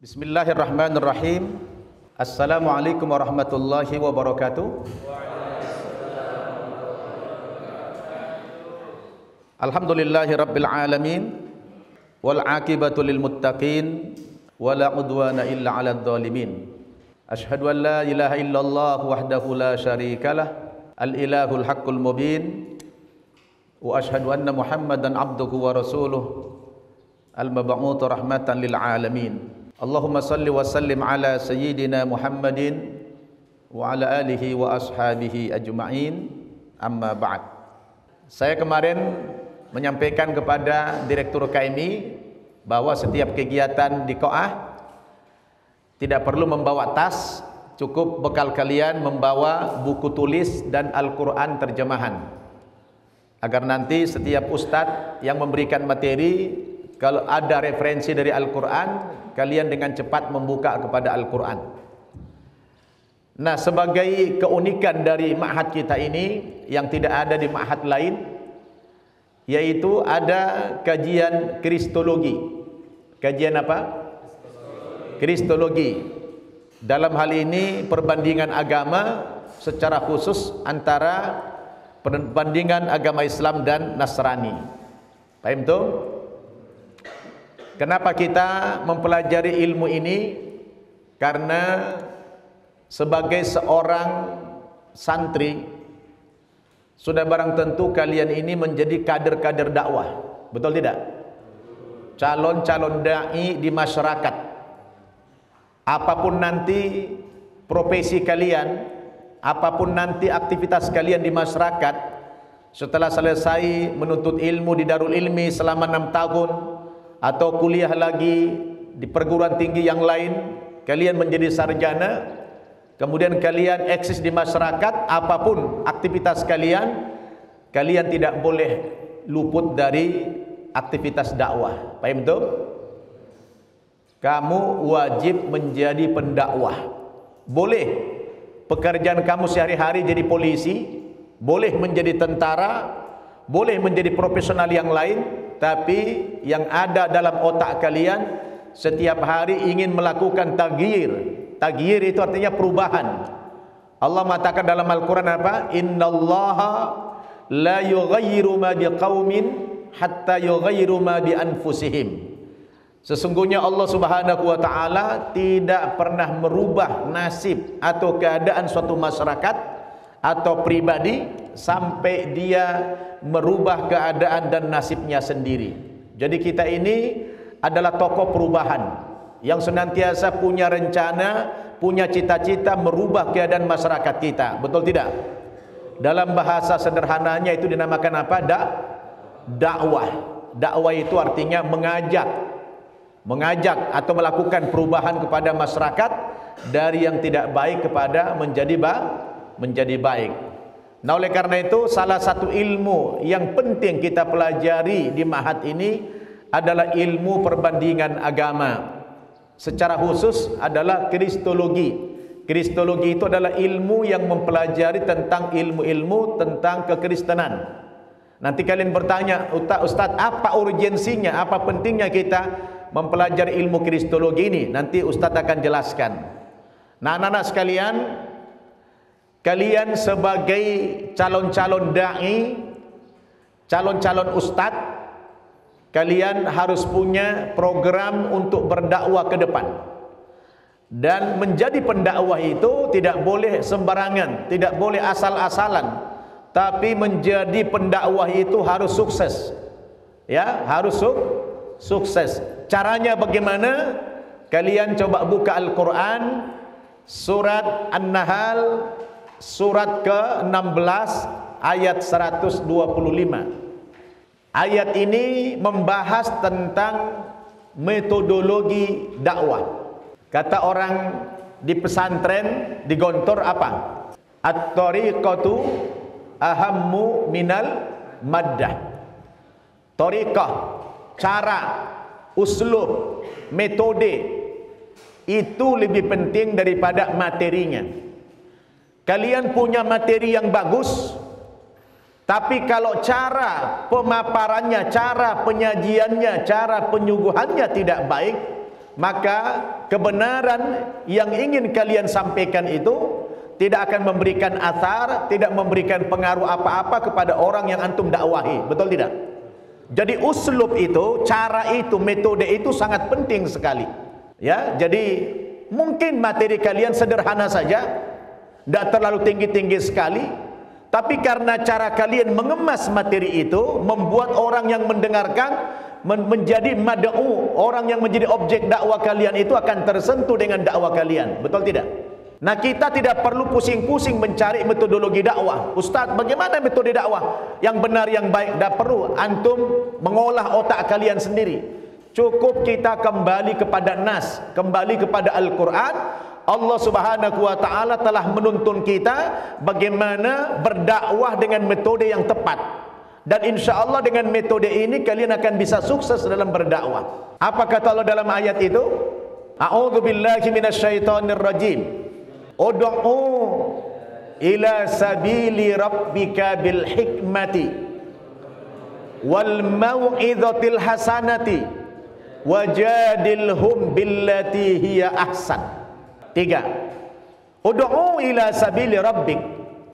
Bismillahirrahmanirrahim. Assalamualaikum warahmatullahi wabarakatuh. Alhamdulillahi rabbil alamin. Wal aqibatu lil muttaqin. Wala udwana illa 'alal zalimin. Asyhadu an la ilaha illallah wahdahu la syarikalah. Al ilahul haqqul mubin. Wa asyhadu anna Muhammadan abduhu wa rasuluh. Al mab'uts rahmatan lil alamin. Allahumma salli wa sallim ala sayyidina Muhammadin wa ala alihi wa ashabihi ajma'in, amma ba'd. Saya kemarin menyampaikan kepada Direktur KMI bahwa setiap kegiatan di Qo'ah tidak perlu membawa tas, cukup bekal kalian membawa buku tulis dan Al-Quran terjemahan, agar nanti setiap ustadz yang memberikan materi, kalau ada referensi dari Al-Quran, kalian dengan cepat membuka kepada Al-Quran. Nah, sebagai keunikan dari ma'had kita ini yang tidak ada di ma'had lain, yaitu ada kajian Kristologi. Kajian apa? Kristologi. Dalam hal ini perbandingan agama secara khusus antara perbandingan agama Islam dan Nasrani. Paham tuh? Kenapa kita mempelajari ilmu ini? Karena sebagai seorang santri, sudah barang tentu kalian ini menjadi kader-kader dakwah. Betul tidak? Calon-calon da'i di masyarakat. Apapun nanti profesi kalian, apapun nanti aktivitas kalian di masyarakat, setelah selesai menuntut ilmu di Darul Ilmi selama 6 tahun, atau kuliah lagi di perguruan tinggi yang lain, kalian menjadi sarjana, kemudian kalian eksis di masyarakat, apapun aktivitas kalian, kalian tidak boleh luput dari aktivitas dakwah. Paham itu? Kamu wajib menjadi pendakwah. Boleh pekerjaan kamu sehari-hari jadi polisi, boleh menjadi tentara, boleh menjadi profesional yang lain, tapi yang ada dalam otak kalian setiap hari ingin melakukan taghyir. Taghyir itu artinya perubahan. Allah mengatakan dalam Al-Quran apa? Innallaha la yughayyiru ma biqaumin hatta yughayyiru ma bi anfusihim. Sesungguhnya Allah Subhanahu wa taala tidak pernah merubah nasib atau keadaan suatu masyarakat atau pribadi sampai dia merubah keadaan dan nasibnya sendiri. Jadi kita ini adalah tokoh perubahan yang senantiasa punya rencana, punya cita-cita merubah keadaan masyarakat kita. Betul tidak? Dalam bahasa sederhananya itu dinamakan apa? Dakwah. Dakwah itu artinya mengajak atau melakukan perubahan kepada masyarakat dari yang tidak baik kepada menjadi baik. Nah, oleh karena itu salah satu ilmu yang penting kita pelajari di ma'had ini adalah ilmu perbandingan agama. Secara khusus adalah Kristologi. Kristologi itu adalah ilmu yang mempelajari tentang ilmu-ilmu tentang kekristenan. Nanti kalian bertanya, Ustaz, apa urgensinya, apa pentingnya kita mempelajari ilmu Kristologi ini? Nanti Ustaz akan jelaskan. Nah, anak-anak sekalian, kalian sebagai calon-calon da'i, calon-calon ustadz, kalian harus punya program untuk berdakwah ke depan. Dan menjadi pendakwah itu tidak boleh sembarangan, tidak boleh asal-asalan, tapi menjadi pendakwah itu harus sukses. Ya, harus sukses. Caranya bagaimana? Kalian coba buka Al-Quran, surat An-Nahl, surat ke-16 ayat 125. Ayat ini membahas tentang metodologi dakwah. Kata orang di pesantren, di Gontor apa? At-tariqatu ahammu minal maddah. Tariqah, cara, uslub, metode itu lebih penting daripada materinya. Kalian punya materi yang bagus, tapi kalau cara pemaparannya, cara penyajiannya, cara penyuguhannya tidak baik, maka kebenaran yang ingin kalian sampaikan itu tidak akan memberikan athar, tidak memberikan pengaruh apa-apa kepada orang yang antum dakwahi. Betul tidak? Jadi uslub itu, cara itu, metode itu sangat penting sekali. Ya, jadi mungkin materi kalian sederhana saja, tidak terlalu tinggi-tinggi sekali, tapi karena cara kalian mengemas materi itu membuat orang yang mendengarkan menjadi mad'u, orang yang menjadi objek dakwah kalian itu akan tersentuh dengan dakwah kalian. Betul tidak? Nah, kita tidak perlu pusing-pusing mencari metodologi dakwah. Ustaz, bagaimana metode dakwah yang benar, yang baik? Tidak perlu antum mengolah otak kalian sendiri. Cukup kita kembali kepada nas, kembali kepada Al-Quran. Allah Subhanahu wa ta'ala telah menuntun kita bagaimana berdakwah dengan metode yang tepat. Dan insya Allah dengan metode ini kalian akan bisa sukses dalam berdakwah. Apa kata Allah dalam ayat itu? A'udzu billahi minasyaitonir rajim. Ud'u ila sabili rabbika bil hikmati wal mau'izatil hasanati wajadilhum billati hiya ahsan. 3. Ud'u ila sabili rabbik.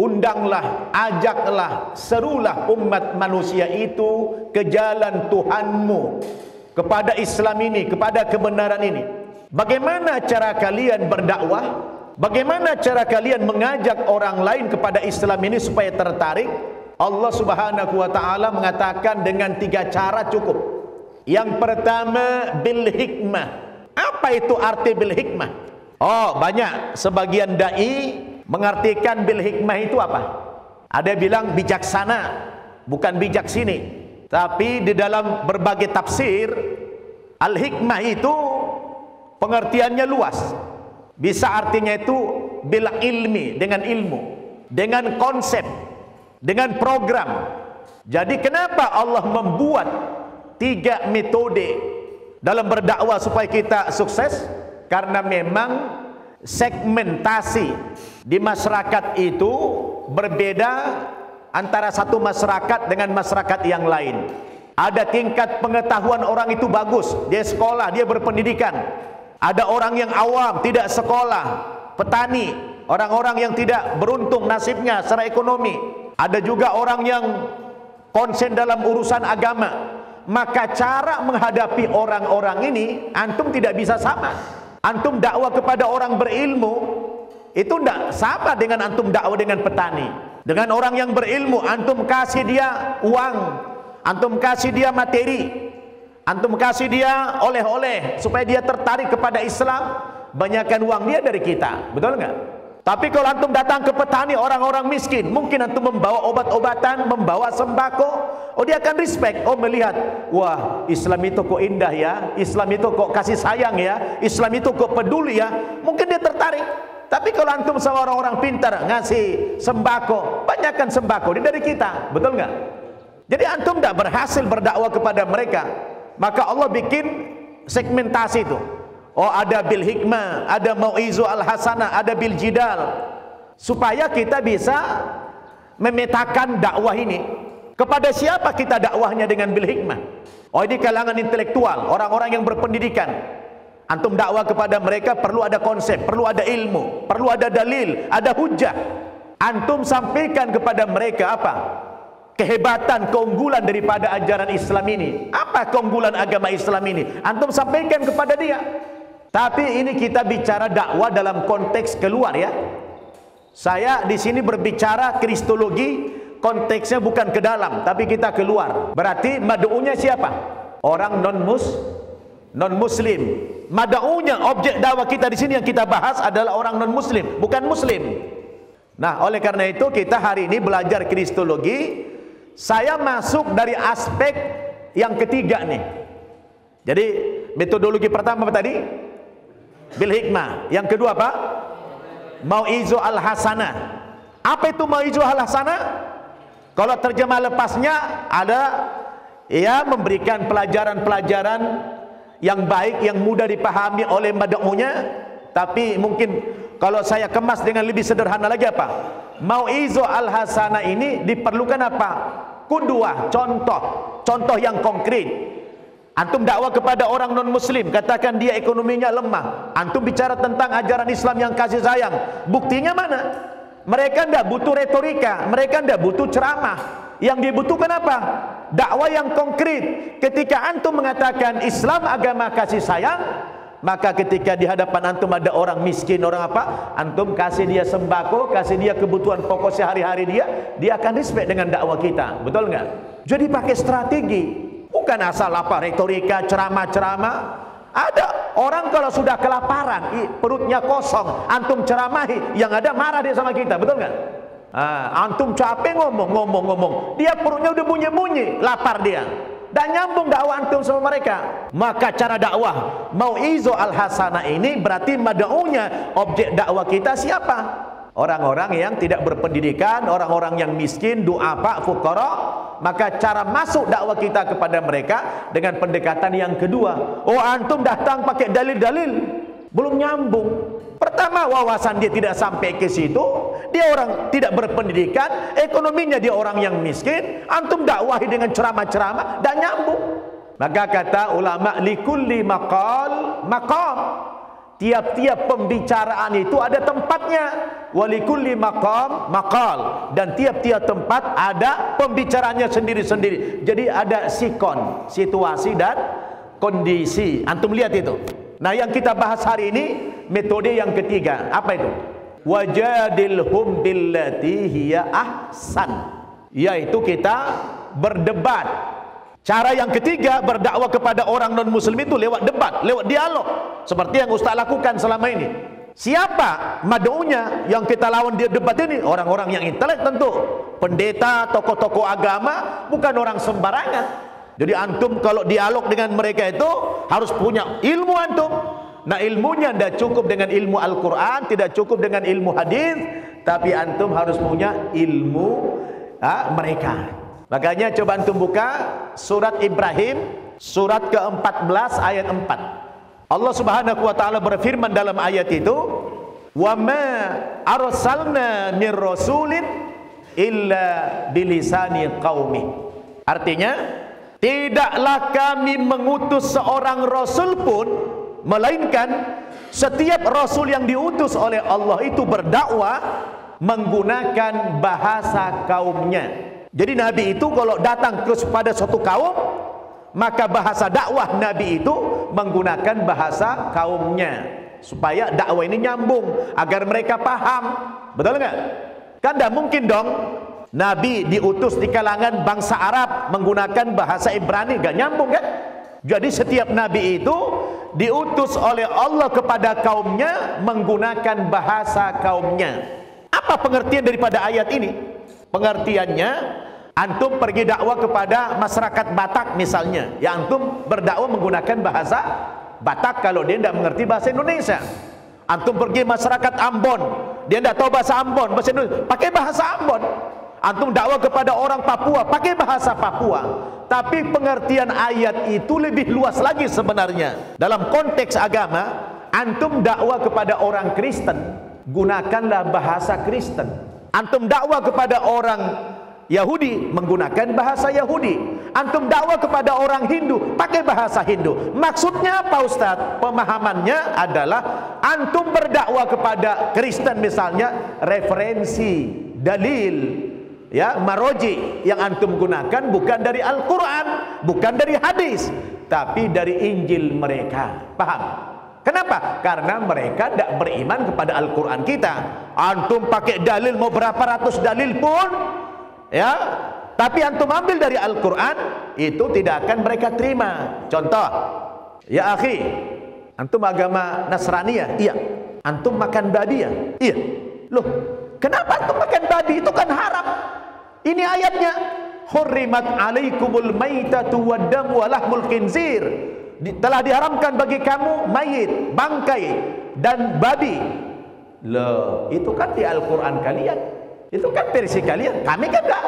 Undanglah, ajaklah, serulah umat manusia itu ke jalan Tuhanmu, kepada Islam ini, kepada kebenaran ini. Bagaimana cara kalian berdakwah? Bagaimana cara kalian mengajak orang lain kepada Islam ini supaya tertarik? Allah Subhanahu wa ta'ala mengatakan dengan 3 cara cukup. Yang pertama, bil hikmah. Apa itu arti bil hikmah? Oh, banyak sebagian dai mengartikan bil hikmah itu apa? Ada bilang bijaksana, bukan bijak sini. Tapi di dalam berbagai tafsir, al hikmah itu pengertiannya luas. Bisa artinya itu bil ilmi, dengan ilmu, dengan konsep, dengan program. Jadi kenapa Allah membuat 3 metode dalam berdakwah supaya kita sukses? Karena memang segmentasi di masyarakat itu berbeda antara satu masyarakat dengan masyarakat yang lain. Ada tingkat pengetahuan orang itu bagus, dia sekolah, dia berpendidikan. Ada orang yang awam, tidak sekolah, petani, orang-orang yang tidak beruntung nasibnya secara ekonomi. Ada juga orang yang konsen dalam urusan agama. Maka cara menghadapi orang-orang ini antum tidak bisa sama. Antum dakwah kepada orang berilmu itu tidak sama dengan antum dakwah dengan petani. Dengan orang yang berilmu antum kasih dia uang, antum kasih dia materi, antum kasih dia oleh-oleh supaya dia tertarik kepada Islam, banyakkan uang dia dari kita. Betul nggak? Tapi kalau antum datang ke petani, orang-orang miskin, mungkin antum membawa obat-obatan, membawa sembako, oh dia akan respect, oh melihat, wah Islam itu kok indah ya, Islam itu kok kasih sayang ya, Islam itu kok peduli ya, mungkin dia tertarik. Tapi kalau antum sama orang-orang pintar ngasih sembako, banyakkan sembako dia dari kita, betul nggak? Jadi antum tidak berhasil berdakwah kepada mereka. Maka Allah bikin segmentasi itu. Oh, ada bil hikmah, ada mau'izu al hasanah, ada bil jidal, supaya kita bisa memetakan dakwah ini. Kepada siapa kita dakwahnya dengan bil hikmah? Oh, ini kalangan intelektual, orang-orang yang berpendidikan. Antum dakwah kepada mereka perlu ada konsep, perlu ada ilmu, perlu ada dalil, ada hujah. Antum sampaikan kepada mereka apa? Kehebatan, keunggulan daripada ajaran Islam ini. Apa keunggulan agama Islam ini? Antum sampaikan kepada dia. Tapi ini kita bicara dakwah dalam konteks keluar ya. Saya di sini berbicara kristologi, konteksnya bukan ke dalam, tapi kita keluar. Berarti mad'unya siapa? Orang non muslim. Mad'unya, objek dakwah kita di sini yang kita bahas adalah orang non muslim, bukan muslim. Nah, oleh karena itu kita hari ini belajar kristologi. Saya masuk dari aspek yang ketiga nih. Jadi metodologi pertama apa tadi? Bil hikmah. Yang kedua apa? Mau'izu al hasanah. Apa itu mau'izu al hasanah? Kalau terjemah lepasnya ada ya memberikan pelajaran-pelajaran yang baik, yang mudah dipahami oleh mad'unya. Tapi mungkin kalau saya kemas dengan lebih sederhana lagi apa? Mau'izu al hasanah ini diperlukan apa? Qudwah, contoh yang konkret. Antum dakwah kepada orang non-muslim, katakan dia ekonominya lemah. Antum bicara tentang ajaran Islam yang kasih sayang. Buktinya mana? Mereka tidak butuh retorika, mereka tidak butuh ceramah. Yang dibutuhkan apa? Dakwah yang konkret. Ketika antum mengatakan Islam agama kasih sayang, maka ketika di hadapan antum ada orang miskin, orang apa, antum kasih dia sembako, kasih dia kebutuhan pokok sehari-hari dia akan respect dengan dakwah kita. Betul nggak? Jadi pakai strategi. Bukan asal apa retorika, ceramah-ceramah. Ada orang kalau sudah kelaparan, perutnya kosong, antum ceramahi, yang ada marah dia sama kita, betul nggak? Antum capek ngomong, dia perutnya udah bunyi-bunyi, lapar dia. Dan nyambung dakwah antum sama mereka. Maka cara dakwah mau'izo al-hasanah ini berarti mad'unya, objek dakwah kita siapa? Orang-orang yang tidak berpendidikan, orang-orang yang miskin, du'afa, fuqara. Maka cara masuk dakwah kita kepada mereka dengan pendekatan yang kedua. Oh, antum datang pakai dalil-dalil, belum nyambung. Pertama, wawasan dia tidak sampai ke situ, dia orang tidak berpendidikan, ekonominya dia orang yang miskin. Antum dakwahi dengan ceramah-ceramah dan nyambung. Maka kata ulama, likulli maqal maqam. Tiap-tiap pembicaraan itu ada tempatnya. Walikulli maqam maqal. Dan tiap-tiap tempat ada pembicaraannya sendiri-sendiri. Jadi ada sikon, situasi dan kondisi. Antum lihat itu. Nah, yang kita bahas hari ini metode yang ketiga. Apa itu? Wajadilhum billati hiya ahsan. Yaitu kita berdebat. Cara yang ketiga berdakwah kepada orang non-muslim itu lewat debat, lewat dialog. Seperti yang Ustaz lakukan selama ini. Siapa mad'unya yang kita lawan dia debat ini? Orang-orang yang intelek tentu. Pendeta, tokoh-tokoh agama, bukan orang sembarangan. Jadi antum kalau dialog dengan mereka itu harus punya ilmu antum. Nah, ilmunya tidak cukup dengan ilmu Al-Quran, tidak cukup dengan ilmu hadis, tapi antum harus punya ilmu mereka. Makanya coba antum buka surat Ibrahim, surat ke-14 ayat 4. Allah Subhanahu wa taala berfirman dalam ayat itu, "Wa ma arsalna mir rasulin illa bilisani qaumi." Artinya, tidaklah kami mengutus seorang rasul pun melainkan setiap rasul yang diutus oleh Allah itu berdakwah menggunakan bahasa kaumnya. Jadi Nabi itu kalau datang kepada suatu kaum, maka bahasa dakwah Nabi itu menggunakan bahasa kaumnya, supaya dakwah ini nyambung, agar mereka paham. Betul nggak? Kan tidak mungkin dong Nabi diutus di kalangan bangsa Arab menggunakan bahasa Ibrani, nggak nyambung kan? Jadi setiap Nabi itu diutus oleh Allah kepada kaumnya menggunakan bahasa kaumnya. Apa pengertian daripada ayat ini? Pengertiannya, antum pergi dakwah kepada masyarakat Batak misalnya, ya antum berdakwah menggunakan bahasa Batak kalau dia tidak mengerti bahasa Indonesia. Antum pergi masyarakat Ambon, dia tidak tahu bahasa Ambon, bahasa Indonesia, pakai bahasa Ambon. Antum dakwah kepada orang Papua, pakai bahasa Papua. Tapi pengertian ayat itu lebih luas lagi sebenarnya. Dalam konteks agama, antum dakwah kepada orang Kristen, gunakanlah bahasa Kristen. Antum dakwah kepada orang Yahudi, menggunakan bahasa Yahudi. Antum dakwah kepada orang Hindu, pakai bahasa Hindu. Maksudnya apa Ustaz? Pemahamannya adalah antum berdakwah kepada Kristen misalnya, referensi, dalil, ya, maroji yang antum gunakan bukan dari Al-Quran, bukan dari hadis, tapi dari Injil mereka. Paham? Kenapa? Karena mereka tidak beriman kepada Al-Quran kita. Antum pakai dalil mau berapa ratus dalil pun, ya, tapi antum ambil dari Al-Quran, itu tidak akan mereka terima. Contoh, ya akhi, antum agama Nasrani ya? Iya. Antum makan babi ya? Iya. Loh, kenapa antum makan babi? Itu kan haram. Ini ayatnya, hurrimat alaikumul maitatu waddamu walahmul khinzir. Telah diharamkan bagi kamu mayit, bangkai dan babi. Loh, itu kan di Al-Quran kalian, itu kan versi kalian, kami kan enggak.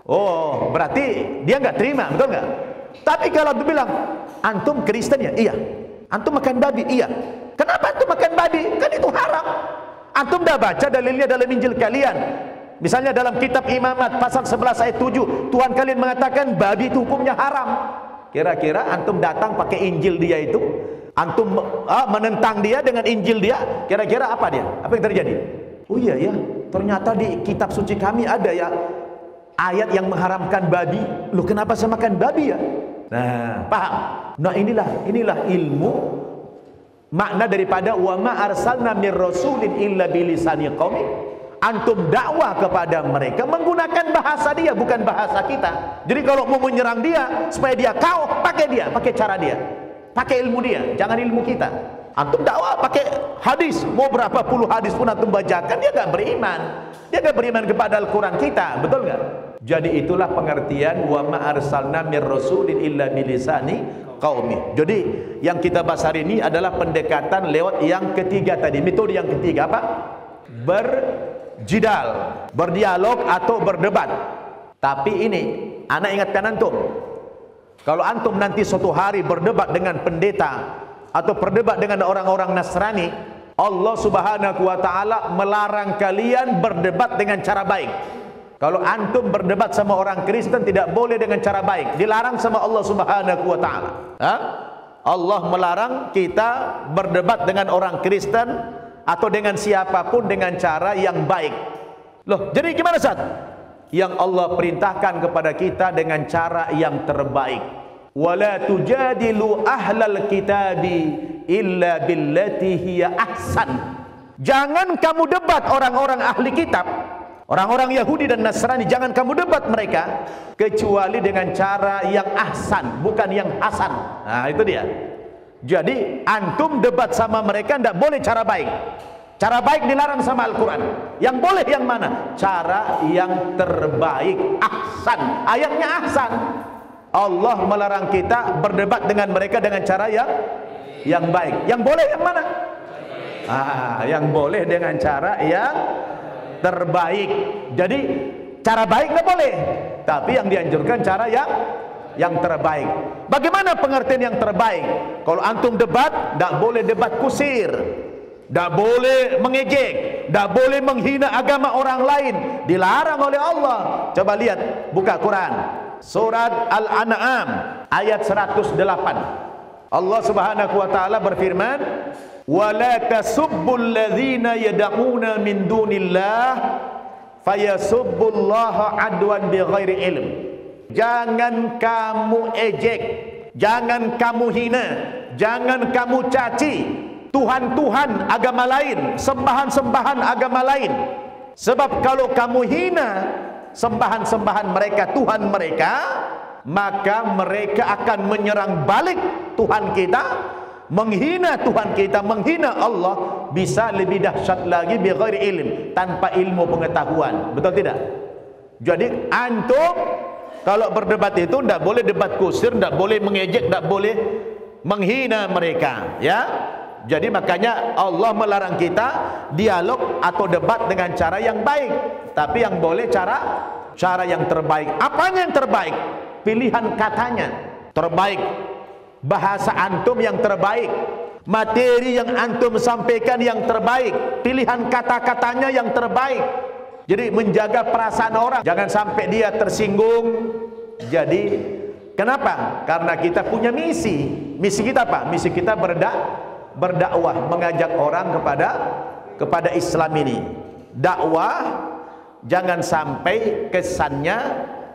Oh, berarti dia enggak terima, betul enggak? Tapi kalau dia bilang antum Kristen ya? Iya. Antum makan babi? Iya. Kenapa antum makan babi? Kan itu haram. Antum dah baca dalilnya dalam Injil kalian. Misalnya dalam kitab Imamat pasal 11 ayat 7, Tuhan kalian mengatakan babi itu hukumnya haram. Kira-kira antum datang pakai Injil dia itu, antum menentang dia dengan Injil dia, kira-kira apa dia? Apa yang terjadi? Oh iya ya, ternyata di kitab suci kami ada ya ayat yang mengharamkan babi. Loh, kenapa saya makan babi ya? Nah, paham? Nah, inilah ilmu makna daripada wa ma arsalna mir rasulin illa bilisani qaumi. Antum dakwah kepada mereka menggunakan bahasa dia, bukan bahasa kita. Jadi kalau mau menyerang dia supaya dia kau, pakai cara dia, pakai ilmu dia, jangan ilmu kita. Antum dakwah pakai hadis, mau berapa puluh hadis pun antum bacakan, dia gak beriman. Dia gak beriman kepada Al-Quran kita, betul gak? Jadi itulah pengertian wa ma arsalna mir rasulin illa bilisani qaumi. Jadi yang kita bahas hari ini adalah pendekatan lewat yang ketiga tadi. Metode yang ketiga apa? Berjidal, berdialog atau berdebat. Tapi ini anak ingatkan antum, kalau antum nanti suatu hari berdebat dengan pendeta atau berdebat dengan orang-orang Nasrani, Allah Subhanahu wa taala melarang kalian berdebat dengan cara baik. Kalau antum berdebat sama orang Kristen tidak boleh dengan cara baik, dilarang sama Allah Subhanahu wa taala. Allah melarang kita berdebat dengan orang Kristen atau dengan siapapun dengan cara yang baik. Loh, jadi gimana Ustaz? Yang Allah perintahkan kepada kita dengan cara yang terbaik. Wala tujadilu ahlal kitabi illa billati hiya ahsan. Jangan kamu debat orang-orang ahli kitab, orang-orang Yahudi dan Nasrani, jangan kamu debat mereka kecuali dengan cara yang ahsan, bukan yang hasan. Nah, itu dia. Jadi antum debat sama mereka tidak boleh cara baik. Cara baik dilarang sama Al-Quran. Yang boleh yang mana? Cara yang terbaik, ahsan. Ayatnya ahsan. Allah melarang kita berdebat dengan mereka dengan cara yang baik. Yang boleh yang mana? Yang boleh dengan cara yang terbaik. Jadi cara baik nggak boleh, tapi yang dianjurkan cara yang terbaik. Bagaimana pengertian yang terbaik? Kalau antum debat, tidak boleh debat kusir, tidak boleh mengejek, tidak boleh menghina agama orang lain, dilarang oleh Allah. Coba lihat, buka Quran surat Al-An'am ayat 108. Allah Subhanahu wa taala berfirman, "Wala tasubbul ladzina yad'una min dunillah fayasubbullaha adwan bighairi ilm." Jangan kamu ejek, jangan kamu hina, jangan kamu caci Tuhan-Tuhan agama lain, sembahan-sembahan agama lain. Sebab kalau kamu hina sembahan-sembahan mereka, Tuhan mereka, maka mereka akan menyerang balik Tuhan kita, menghina Tuhan kita, menghina Allah, bisa lebih dahsyat lagi bighairi ilm, tanpa ilmu pengetahuan. Betul tidak? Jadi antum kalau berdebat itu tidak boleh debat kusir, tidak boleh mengejek, tidak boleh menghina mereka, ya. Jadi makanya Allah melarang kita dialog atau debat dengan cara yang baik, tapi yang boleh cara yang terbaik. Apanya yang terbaik? Pilihan katanya terbaik, bahasa antum yang terbaik, materi yang antum sampaikan yang terbaik, pilihan kata-katanya yang terbaik. Jadi menjaga perasaan orang, jangan sampai dia tersinggung. Jadi kenapa? Karena kita punya misi. Misi kita apa? Misi kita berdakwah, mengajak orang kepada Islam ini. Dakwah jangan sampai kesannya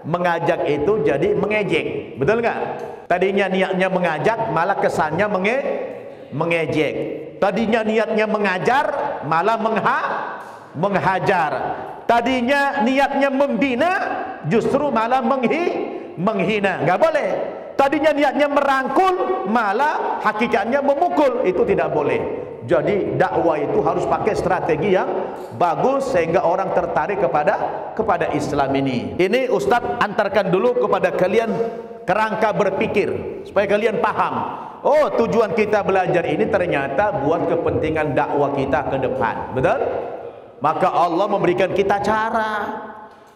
mengajak itu jadi mengejek. Betul nggak? Tadinya niatnya mengajak, malah kesannya mengejek. Tadinya niatnya mengajar, malah menghajar. Tadinya niatnya membina, justru malah menghina. Nggak boleh. Tadinya niatnya merangkul, malah hakikatnya memukul. Itu tidak boleh. Jadi dakwah itu harus pakai strategi yang bagus sehingga orang tertarik kepada Islam ini. Ini Ustadz antarkan dulu kepada kalian kerangka berpikir supaya kalian paham. Oh, tujuan kita belajar ini ternyata buat kepentingan dakwah kita ke depan. Betul? Maka Allah memberikan kita cara.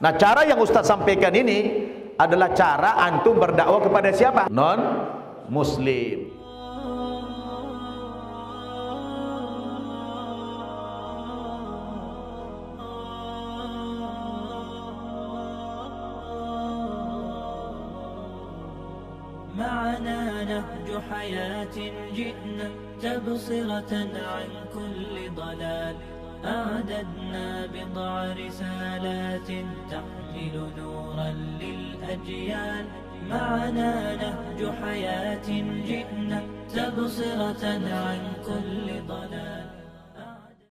Nah, cara yang Ustaz sampaikan ini adalah cara antum berdakwah kepada siapa? Non muslim. مع معنا نهج حياة جئنا تبصرة عن كل ضلال أعددنا بضع رسالات تحمل نورا للأجيال معنا نهج حياة جئنا تبصرة عن كل ضلال